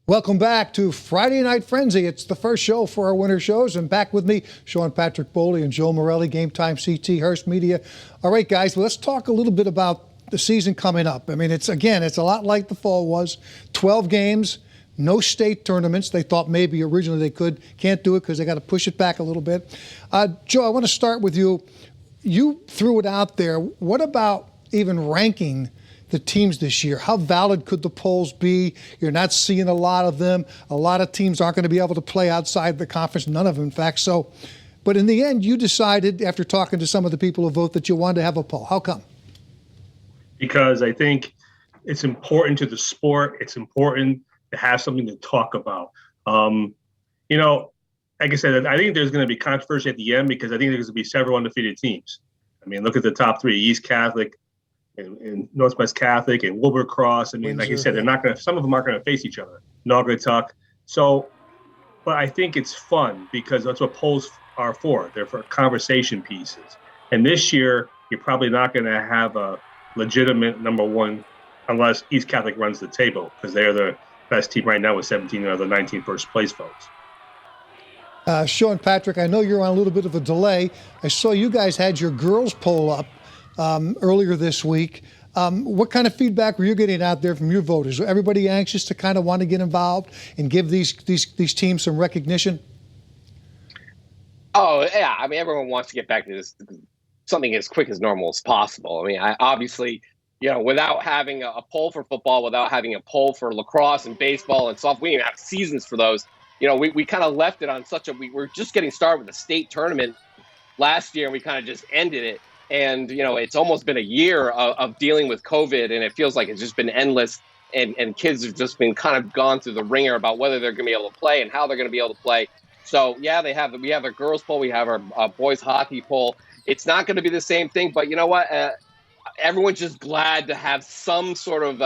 Welcome back to Friday Night Frenzy. It's the first show for our winter shows, and back with me, Sean Patrick Bowley and Joe Morelli, Game Time CT, Hearst Media. All right, guys, let's talk a little bit about the season coming up. I mean, it's a lot like the fall was. 12 games, no state tournaments. They thought maybe originally they can't do it because they got to push it back a little bit. Joe, I want to start with you. You threw it out there. What about even ranking the teams this year? How valid could the polls be? You're not seeing a lot of them. A lot of teams aren't going to be able to play outside the conference, none of them, in fact. But in the end, you decided, after talking to some of the people who vote, that you wanted to have a poll. How come? Because I think it's important to the sport. It's important to have something to talk about. Like I said, I think there's going to be controversy at the end because I think there's going to be several undefeated teams. I mean, look at the top three: East Catholic, and Northwest Catholic, and Wilbur-Cross. I mean, Windsor, like you said, they're not going to. Some of them aren't going to face each other. Naugatuck. But I think it's fun because that's what polls are for. They're for conversation pieces. And this year, you're probably not going to have a legitimate number one unless East Catholic runs the table because they're the best team right now with 17 of the 19 first place votes. Sean Patrick, I know you're on a little bit of a delay. I saw you guys had your girls poll up earlier this week. What kind of feedback were you getting out there from your voters? Everybody anxious to kind of want to get involved and give these teams some recognition? Oh, yeah. I mean, everyone wants to get back to this something as quick as normal as possible. I mean, obviously, without having a poll for football, without having a poll for lacrosse and baseball and softball, we didn't have seasons for those. We kind of left it on we were just getting started with the state tournament last year, and we kind of just ended it. And, it's almost been a year of dealing with COVID, and it feels like it's just been endless. And kids have just been kind of gone through the ringer about whether they're going to be able to play and how they're going to be able to play. So, yeah, we have a girls poll. We have our boys hockey poll. It's not going to be the same thing. But you know what? Everyone's just glad to have some sort of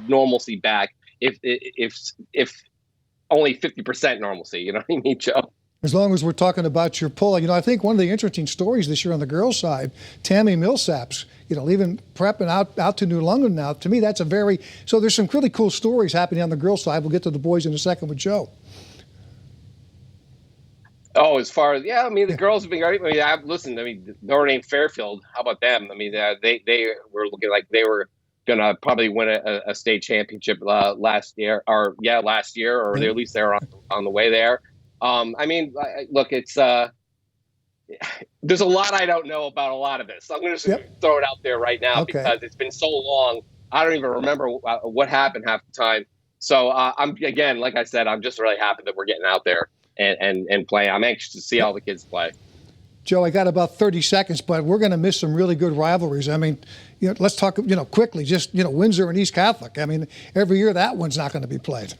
normalcy back, if only 50% normalcy. You know what I mean, Joe? As long as we're talking about your poll, I think one of the interesting stories this year on the girls' side, Tammy Millsaps, leaving prep and out to New London now. To me, that's so there's some really cool stories happening on the girls' side. We'll get to the boys in a second with Joe. Oh, as far as, the girls have been great. Notre Dame Fairfield, how about them? I mean, they were looking like they were going to probably win a state championship last year, or at least they're on the way there. Look, it's there's a lot I don't know about a lot of this. I'm going to throw it out there right now because it's been so long. I don't even remember what happened half the time. So like I said, I'm just really happy that we're getting out there and playing. I'm anxious to see all the kids play. Joe, I got about 30 seconds, but we're going to miss some really good rivalries. I mean, let's talk, quickly, just, Windsor and East Catholic. I mean, every year that one's not going to be played.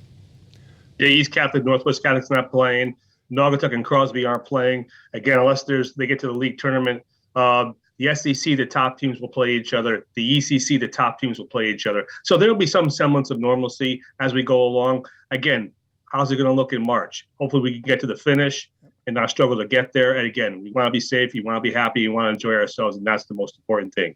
Yeah, East Catholic, Northwest Catholic's not playing. Naugatuck and Crosby aren't playing. Again, unless they get to the league tournament. The SEC, the top teams will play each other. The ECC, the top teams will play each other. So there will be some semblance of normalcy as we go along. Again, how's it going to look in March? Hopefully we can get to the finish and not struggle to get there. And again, we want to be safe. We want to be happy. We want to enjoy ourselves. And that's the most important thing.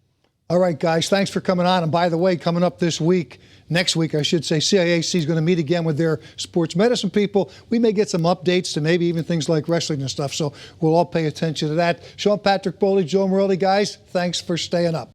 All right, guys, thanks for coming on. And by the way, coming up next week, I should say, CIAC is going to meet again with their sports medicine people. We may get some updates to maybe even things like wrestling and stuff. So we'll all pay attention to that. Sean Patrick Bowley, Joe Morelli, guys, thanks for staying up.